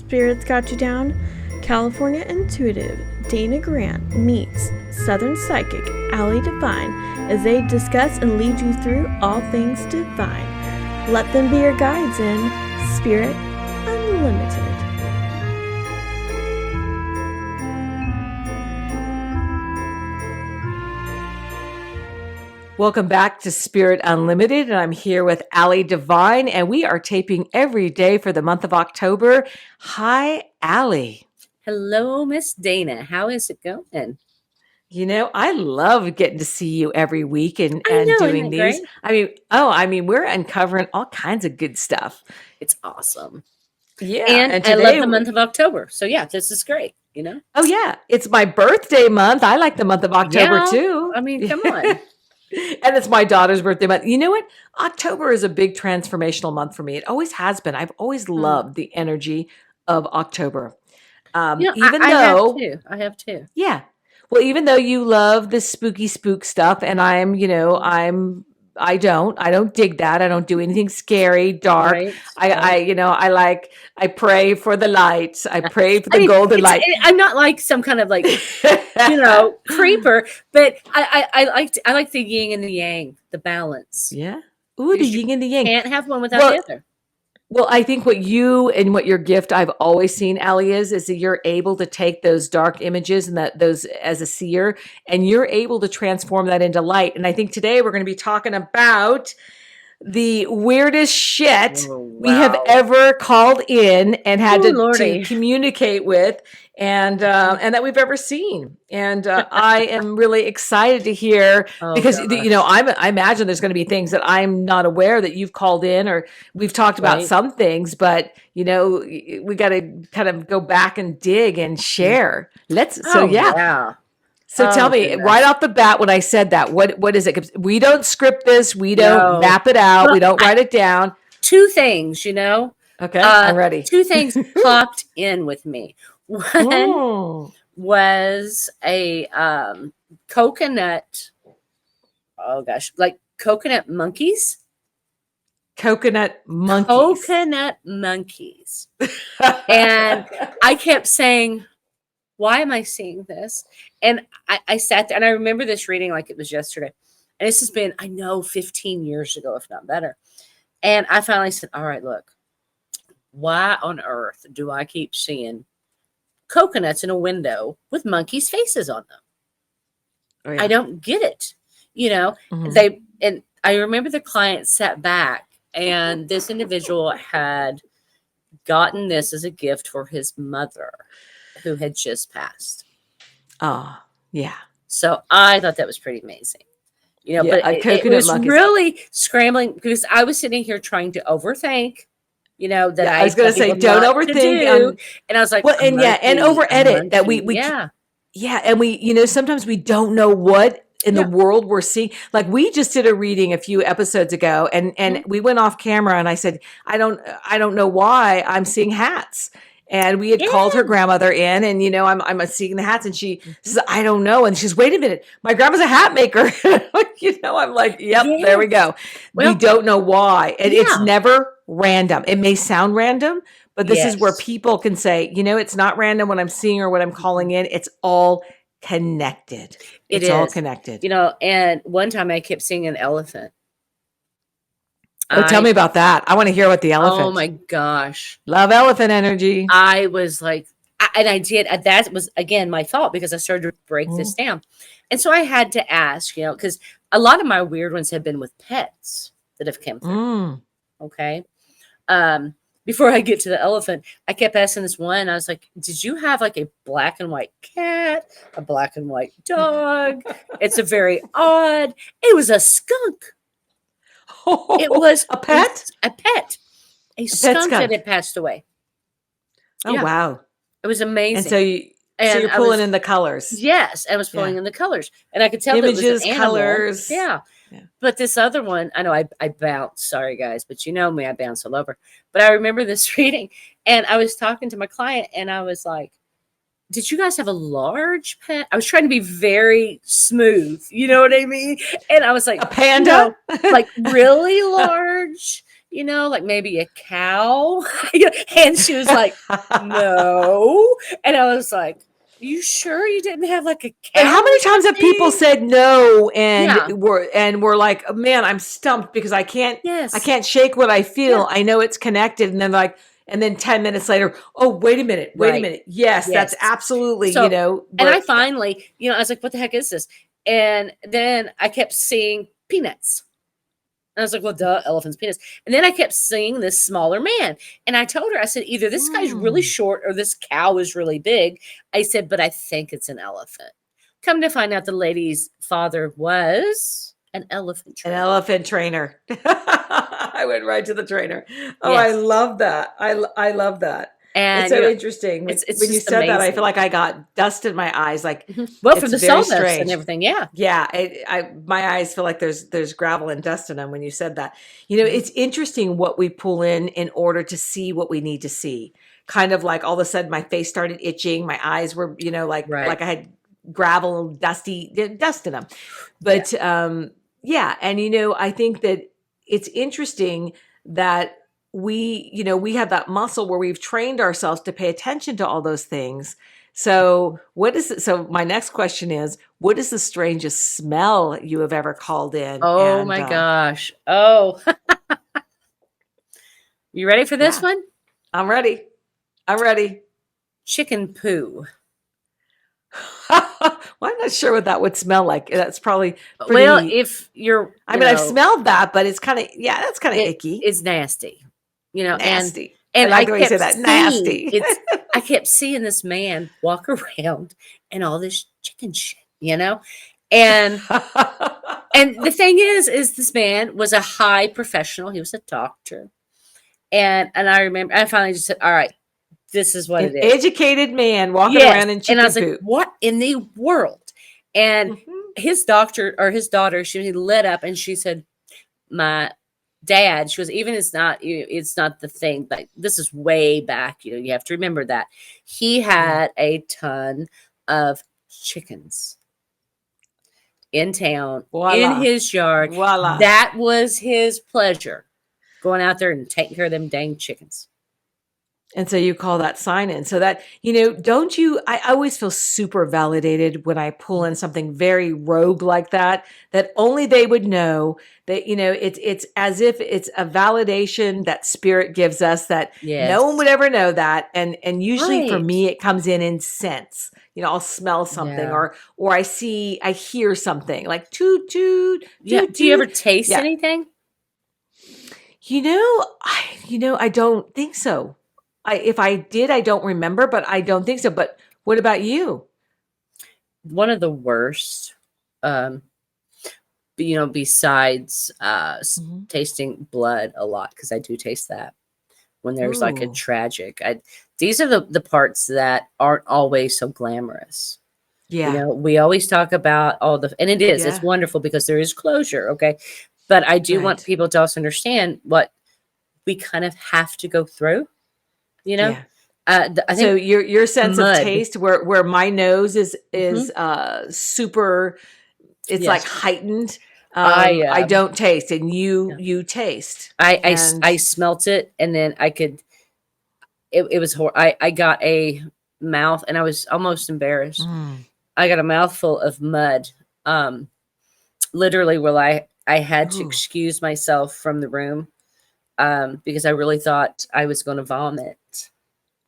Spirits Got You Down, California intuitive Dana Grant meets Southern psychic Allie Divine as they discuss and lead you through all things divine. Let them be your guides in Spirit Unlimited. Welcome back to Spirit Unlimited, and I'm here with Allie Divine, and we are taping every day for the month of October. Hi, Allie. Hello, Miss Dana. How is it going? You know, I love getting to see you every week and know, doing isn't it these. great? I mean, we're uncovering all kinds of good stuff. It's awesome. Yeah, and today, I love the month of October. So yeah, this is great. You know. Oh yeah, it's my birthday month. I like the month of October too. I mean, come on. And it's my daughter's birthday month. You know what? October is a big transformational month for me. It always has been. I've always loved the energy of October. Even though I have too. Yeah. Well, even though you love the spooky spook stuff, and I don't dig that. I don't do anything scary, dark. Right. I pray for the light. I pray for the golden light. I'm not like some kind of like, creeper, but I like the yin and the yang, the balance. Yeah. Ooh, the yin and the yang. Can't have one without the other. Well, I think what you and what your gift I've always seen, Allie, is that you're able to take those dark images and those as a seer, and you're able to transform that into light. And I think today we're going to be talking about the weirdest shit we have ever called in and had to communicate with, and that we've ever seen. And I am really excited to hear because I imagine there's going to be things that I'm not aware that you've called in, or we've talked about some things, but we got to kind of go back and dig and share. So tell me right off the bat when I said that, what is it? 'Cause we don't script this. We don't map it out. Well, we don't write it down. Two things, Okay, I'm ready. Two things popped in with me. One was a coconut. Oh gosh, like coconut monkeys. Coconut monkeys. Coconut monkeys. And I kept saying, why am I seeing this? And I sat there, and I remember this reading like it was yesterday. And this has been, 15 years ago, if not better. And I finally said, all right, look, why on earth do I keep seeing coconuts in a window with monkeys' faces on them? Oh, yeah. I don't get it. And I remember the client sat back, and this individual had gotten this as a gift for his mother, who had just passed. Oh, yeah. So I thought that was pretty amazing. But it was monkeys. Really scrambling because I was sitting here trying to overthink, I was going to say, don't overthink. And I was like, and over edit that we and we, sometimes we don't know what in the world we're seeing. Like we just did a reading a few episodes ago, and we went off camera, and I said, I don't know why I'm seing hats. And we had called her grandmother in, and I'm seeing the hats, and she says, I don't know. And she's, wait a minute, my grandma's a hat maker. I'm like, yep, there we go. Well, we don't know why. And it's never random. It may sound random, but this is where people can say, it's not random what I'm seeing or what I'm calling in. It's all connected. It's all connected. And one time I kept seeing an elephant. Oh, tell me about that. I want to hear what the elephant. Oh my gosh. Love elephant energy. I was like, and I did. That was, again, my thought, because I started to break this down. And so I had to ask, because a lot of my weird ones have been with pets that have come through. Okay. Before I get to the elephant, I kept asking this one. I was like, did you have like a black and white cat, a black and white dog? It's a very odd. It was a skunk. It was a pet? A skunk that had passed away. Oh, wow. It was amazing. And so you're pulling in the colors. Yes, I was pulling in the colors. And I could tell images, that it was an colors. Yeah. But this other one, I know I bounced. Sorry, guys, but you know me, I bounce all over. But I remember this reading, and I was talking to my client, and I was like, did you guys have a large pet? I was trying to be very smooth. You know what I mean? And I was like, a panda? like really large? like maybe a cow. And she was like, no. And I was like, you sure you didn't have like a cow? And how many times have people said no Yeah. we're like, oh, man, I'm stumped because I can't Yes. shake what I feel. Yeah. I know it's connected. And then and then 10 minutes later, oh, wait a minute. Right. Yes, that's Yes. absolutely, So, and I we're- finally, I was like, what the heck is this? And then I kept seeing peanuts. And I was like, well, duh, elephant's penis. And then I kept seeing this smaller man. And I told her, I said, either this guy's really short or this cow is really big. I said, but I think it's an elephant. Come to find out, the lady's father was an elephant trainer. An elephant trainer. I went right to the trainer. Oh, yes. I love that. I love that. And it's so interesting. When you said that, I feel like I got dust in my eyes. Like, well, from the sawdust and everything. Yeah. Yeah. My eyes feel like there's gravel and dust in them when you said that. It's interesting what we pull in order to see what we need to see. Kind of like all of a sudden my face started itching. My eyes were, like I had gravel, dust in them. But, yeah. And, I think that it's interesting that we have that muscle where we've trained ourselves to pay attention to all those things. So so my next question is, what is the strangest smell you have ever called in? Oh my gosh. Oh, you ready for this one? I'm ready. Chicken poo. Well, I'm not sure what that would smell like. That's probably pretty, well, if you're, I've smelled that, but it's kind of, that's kind of icky. It's nasty, nasty. And I like the way you say that. Nasty. I kept seeing this man walk around and all this chicken shit, and and the thing is this man was a high professional. He was a doctor, and I remember I finally just said, all right, this is what it is. Educated man walking around in chicken and I was poop. like, what in the world? And his daughter, she lit up and she said, my dad, she was, even it's not the thing, like this is way back, you have to remember that he had a ton of chickens in town, in his yard. That was his pleasure, going out there and taking care of them dang chickens. And so you call that sign in. So that, don't you, I always feel super validated when I pull in something very rogue like that only they would know that, it's as if it's a validation that spirit gives us that no one would ever know that. And usually for me, it comes in scents. I'll smell something or I hear something like toot, toot. Yeah. Do you ever taste anything? I don't think so. If I did, I don't remember, but I don't think so. But what about you? One of the worst, besides tasting blood a lot, because I do taste that when there's like a tragic. These are the parts that aren't always so glamorous. Yeah. We always talk about and it is, it's wonderful because there is closure. Okay. But I do want people to also understand what we kind of have to go through. I think so your sense of taste, where my nose is super, it's like heightened. I don't taste, and you taste. I smelt it, and then I could. It was horrible. I got a mouth, and I was almost embarrassed. I got a mouthful of mud. Literally, where I had to excuse myself from the room. Because I really thought I was going to vomit.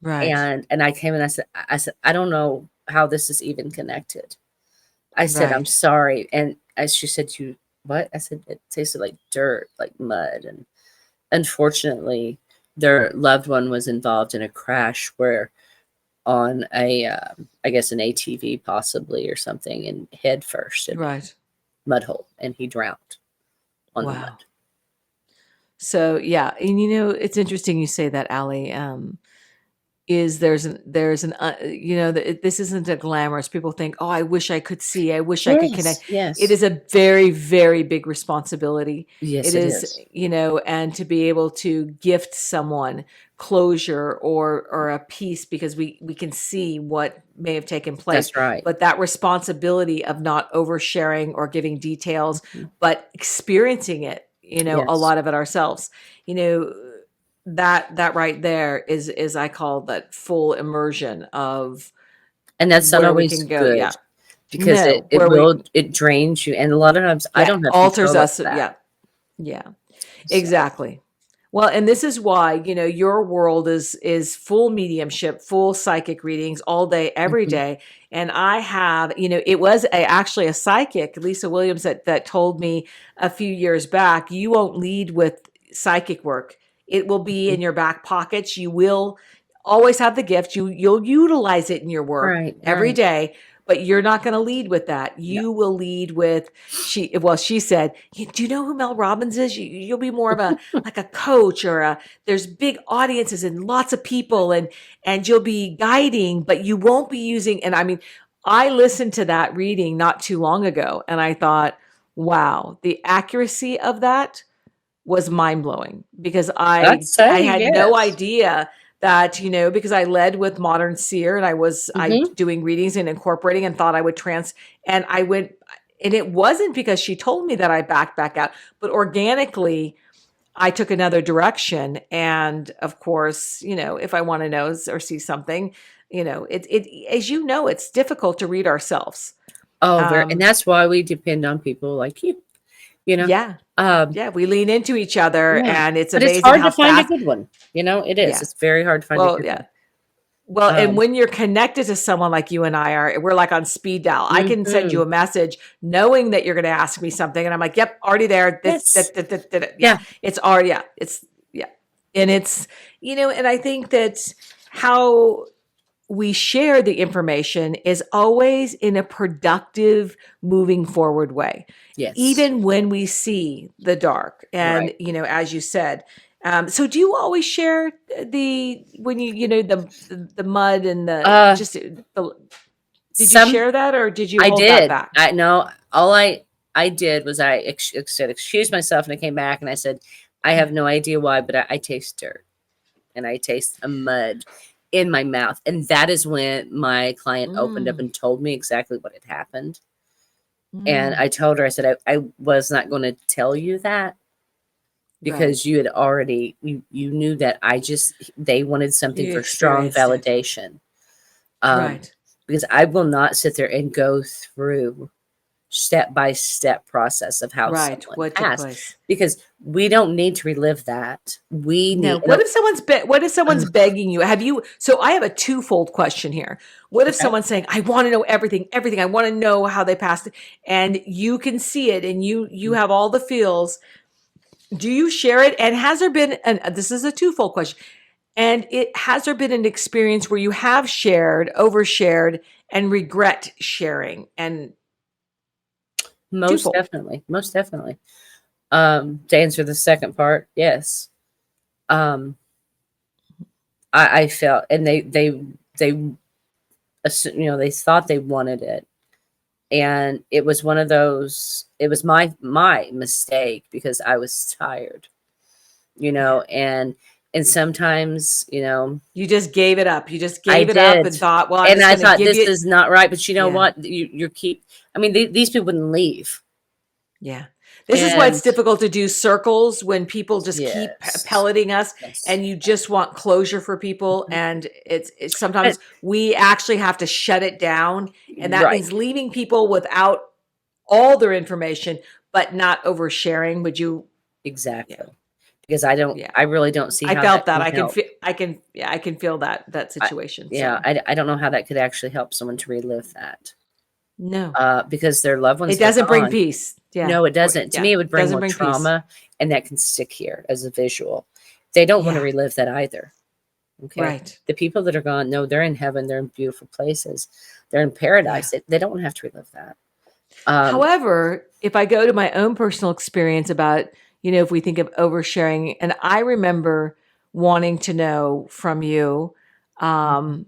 Right. And I came and I said, I don't know how this is even connected. I said, I'm sorry. And as she said, what? I said, it tasted like dirt, like mud. And unfortunately, their loved one was involved in a crash where on I guess an ATV possibly or something, and head first. Mud hole. And he drowned on the mud. So yeah, and it's interesting you say that, Allie. There's an this isn't a glamorous. People think, oh, I wish I could see. I wish I could connect. Yes, it is a very, very big responsibility. Yes, it is. And to be able to gift someone closure or a peace because we can see what may have taken place. That's right. But that responsibility of not oversharing or giving details, but experiencing it. a Yes. lot of it ourselves. That right there is I call that full immersion of And that's not where we always can go. good Yeah. because No, where it drains you. And a lot of times I yeah, don't have alters control over us. that. Yeah. Yeah. So, Exactly. Well, and this is why, your world is full mediumship, full psychic readings all day, every mhm. day. And I have, it was actually a psychic, Lisa Williams, that told me a few years back, you won't lead with psychic work. It will be in Mhm. your back pockets. You will always have the gift. You'll utilize it in your work Right, every right. day, but you're not going to lead with that. No. You will lead with she said, do you know who Mel Robbins is? You'll be more of a like a coach there's big audiences and lots of people and you'll be guiding, but you won't be using. And I mean, I listened to that reading not too long ago and I thought, wow, the accuracy of that was mind blowing because I'd I say had no yes. idea that, because I led with Modern Seer and I Hmm. doing readings and incorporating and thought I would and I went, and it wasn't because she told me that I backed back out, but organically I took another direction. And of course, if I want to know or see something, as it's difficult to read ourselves. Oh, and Um, that's why we depend on people like you, you know. yeah, Um, yeah, we lean into each other yeah. and it's But it's amazing hard how to find a fast. good one. It is. Yeah. It's very hard to find a Well, good yeah. one. Well, and Um, when you're connected to someone like you and I are, we're like on speed dial. I can send you mhm. a message knowing that you're going to ask me something, and I'm like, "Yep, already there." Yes. Yeah, Yeah. it's already, yeah, it's yeah, and it's and I think that how we share the information is always in a productive, moving forward way, Yes. even when we see the dark. And Right. as you said, so do you always share the when the mud and the Uh, just the, did you some share that or did you I hold that did. back? I know. All I did was I said excuse myself, and I came back and I said I Yeah. have no idea why, but I taste dirt and I taste a mud in my mouth, and that is when my client opened up Mm, and told me exactly what had happened. And mm, I told her, I said I was not going to tell you that because right. you had already you knew that they wanted something You for strong experienced it. validation. Um, Right. because I will not sit there and go through step by step process of how Right. someone What took passed place? because we don't need to relive that. We No. need What if someone's uh, begging you? So I have a twofold question here. What if okay. someone's saying, I want to know everything. I want to know how they passed it. And you can see it and you have all the feels. Do you share it? And has there been, and this is a twofold question. And has there been an experience where you have shared, overshared, and regret sharing? And Most twofold. definitely. Most definitely. To answer the second part, yes. Um, I felt, and they thought they wanted it, and it was one of those. It was my mistake because I was tired, Yeah. and sometimes, You just gave it up. You just I gave it up did, and thought, well, I'm and just I going to thought give this you. is not right. But you know Yeah. what? You keep. I mean, these people wouldn't leave, Yeah. This is why it's and difficult to do circles when people just keep yes, pelleting us yes, and you just want closure for people. mhm. And it's And- sometimes we actually have to shut it down. And that right, means leaving people without all their information, but not oversharing. Would you? Yeah. exactly. Because I don't, Yeah. I really don't see I how that felt that. can help. I can feel that I, situation. yeah, So I don't know how that could actually help someone to relive that. no, Because their loved it ones are doesn't bring gone. peace. Yeah. No, it doesn't. To Yeah. me, it would It bring doesn't more bring peace. trauma, and that can stick here as a visual. They don't want to Yeah. relive that either. Okay. Right. The people that are gone, no, they're in heaven. They're in beautiful places. They're in Yeah. paradise. They don't want to have to relive that. Um, However, if I go to my own personal experience about, if we think of oversharing, and I remember wanting to know from you, um,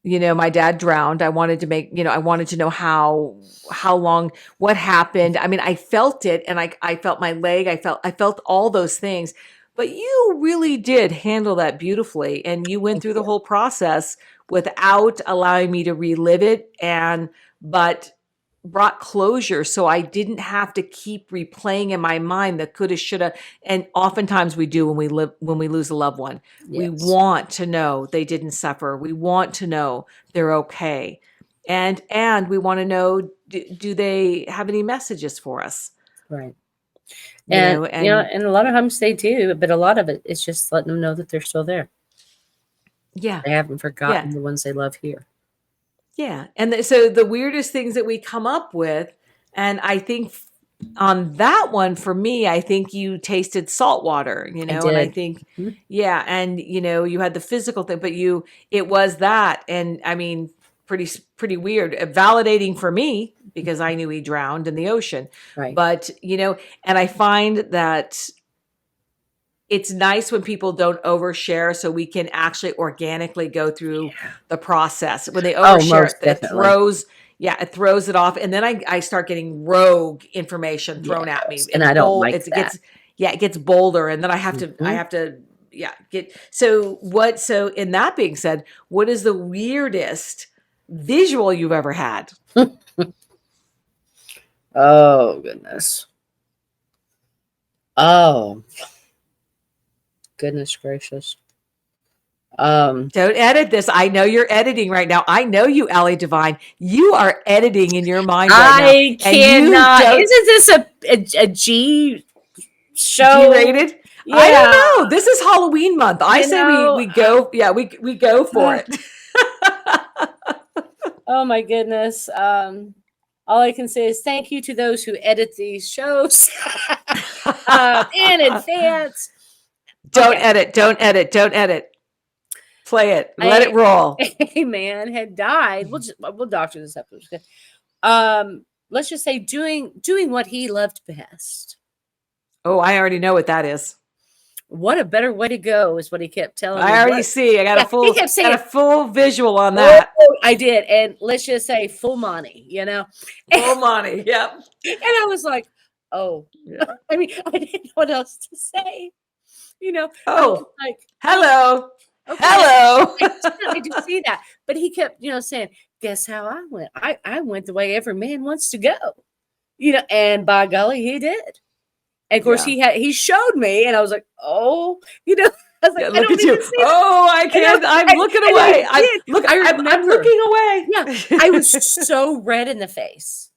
my dad drowned. I wanted to I wanted to know how long, what happened. I mean, I felt it and I felt my leg. I felt all those things, but you really did handle that beautifully. And you went thank through the you. whole process without allowing me to relive it. But brought closure, so I didn't have to keep replaying in my mind the coulda, shoulda. And oftentimes we do when we lose a loved one. We Yes. want to know they didn't suffer. We want to know they're okay. And we want to know, do they have any messages for us? Right. You know, And and a lot of times they do, but a lot of it is just letting them know that they're still there. yeah. They haven't forgotten Yeah. the ones they love here. Yeah. And so the weirdest things that we come up with, and I think on that one, for me, I think you tasted salt water, I and I did. think, Mhm. yeah. And, you had the physical thing, but it was that. And I mean, pretty weird, validating for me because I knew he drowned in the ocean. Right. But, and I find that it's nice when people don't overshare, so we can actually organically go through the process. When they Oh, overshare, most definitely. it throws it off. And then I start getting rogue information thrown at me. Yes, and I don't like that. It gets bolder. And then I have Mhm. to, so in that being said, what is the weirdest visual you've ever had? Oh, goodness. Oh, goodness gracious. Don't edit this. I know you're editing right now. I know you, Allie Devine. You are editing in your mind right now. I cannot. Isn't this a G show? G-rated? Yeah. I don't know. This is Halloween month. I say we go. Yeah, we go for it. Oh my goodness. All I can say is thank you to those who edit these shows in advance. Don't edit. Don't edit. Don't edit. Play it. Let it roll. A man had died. We'll doctor this up. Let's just say doing what he loved best. Oh, I already know what that is. What a better way to go is what he kept telling me. I already see. I got he kept saying, a full visual on that. Oh, I did. And let's just say full money, Full money. Yep. And I was like, oh, yeah. I mean, I didn't know what else to say. Oh, like, hello. Okay. Hello. I do see that. But he kept, saying, guess how I went? I went the way every man wants to go. And by golly, he did. And of course he showed me, and I was like, oh, I was like, look at you. Oh, I can't. I'm looking away. I'm looking away. Yeah. I was so red in the face.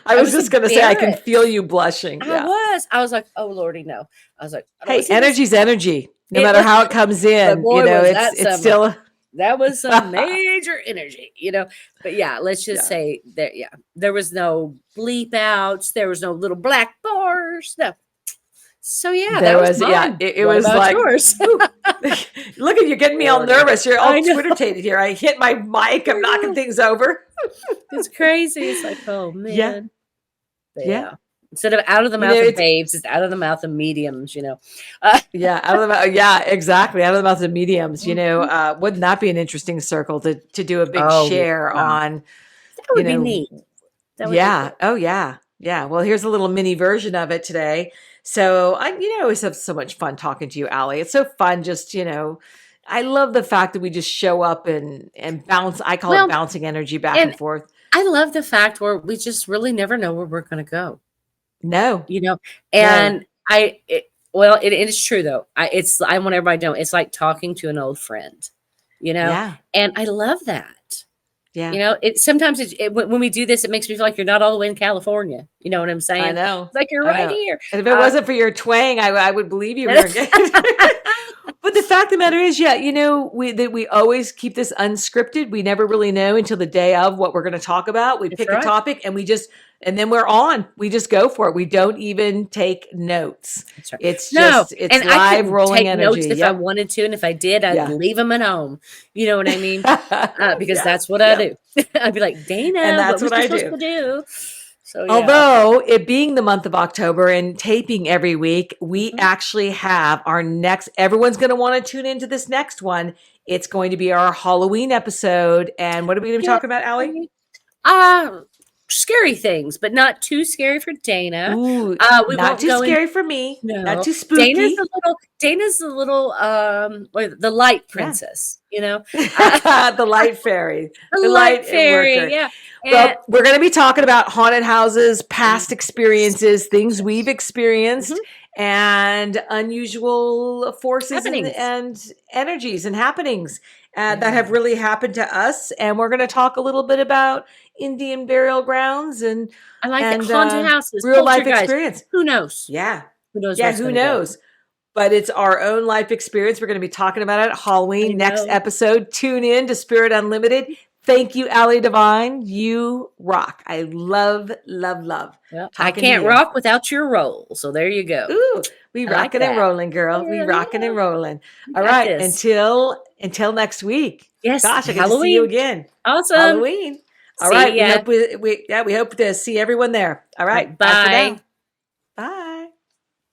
I was just going to say, I can feel you blushing. I was like, oh, Lordy, no. I was like, hey, energy's energy. No matter how it comes in, it's still. That was some major energy, But yeah, let's just say that, there was no bleep outs. There was no little black bars. No. So yeah, there was mine. It was like yours. Look at you getting me all nervous. You're all Twitter-tated here. I hit my mic. I'm knocking things over. It's crazy. It's like, oh man. Yeah. Instead of out of the mouth of babes, it's out of the mouth of mediums. Out of the mouth. Yeah, exactly. Out of the mouth of mediums. Wouldn't that be an interesting circle to do a big share on? That would be neat. Oh yeah. Yeah. Well, here's a little mini version of it today. So I always have so much fun talking to you, Allie. It's so fun. Just, I love the fact that we just show up and bounce. I call it bouncing energy back and forth. I love the fact where we just really never know where we're going to go. No, and it is true though. I want everybody to know it's like talking to an old friend, and I love that. Yeah. Sometimes when we do this, it makes me feel like you're not all the way in California. You know what I'm saying? I know. It's like you're right here. And if it wasn't for your twang, I would believe you were. But the fact of the matter is, we always keep this unscripted. We never really know until the day of what we're going to talk about. We pick a topic and then we're on. We just go for it. We don't even take notes. That's right. It's live rolling take energy. Notes if I wanted to, and if I did, I'd leave them at home. You know what I mean? Because that's what I do. I'd be like, Dana, and that's what I supposed to do. So, although it being the month of October and taping every week, we actually have our next. Everyone's going to want to tune into this next one. It's going to be our Halloween episode. And what are we going to be talking about, Allie? scary things, but not too scary for Dana. Ooh, We not won't too go scary for me. No, Not too spooky. Dana's the little the light Yeah. princess, you know. The light fairy. The light fairy, worker. yeah. Well, we're going to be talking about haunted houses, past experiences, things we've experienced, and unusual forces and energies and happenings that have really happened to us. And we're going to talk a little bit about Indian burial grounds and I like it. Haunted houses, real life poltergeist. Experience. Who knows? Yeah. Who knows? Yeah, who knows? But it's our own life experience. We're going to be talking about it at Halloween. Next episode, tune in to Spirit Unlimited. Thank you, Allie Divine. You rock. I love, love, love. Well, I can't rock without your roll. So there you go. Ooh, we rocking and rolling, girl. We rocking and rolling. All right. Until next week. Yes. Gosh, I get to see you again. Awesome. Halloween. All right. We hope to see everyone there. All right. Bye. Bye.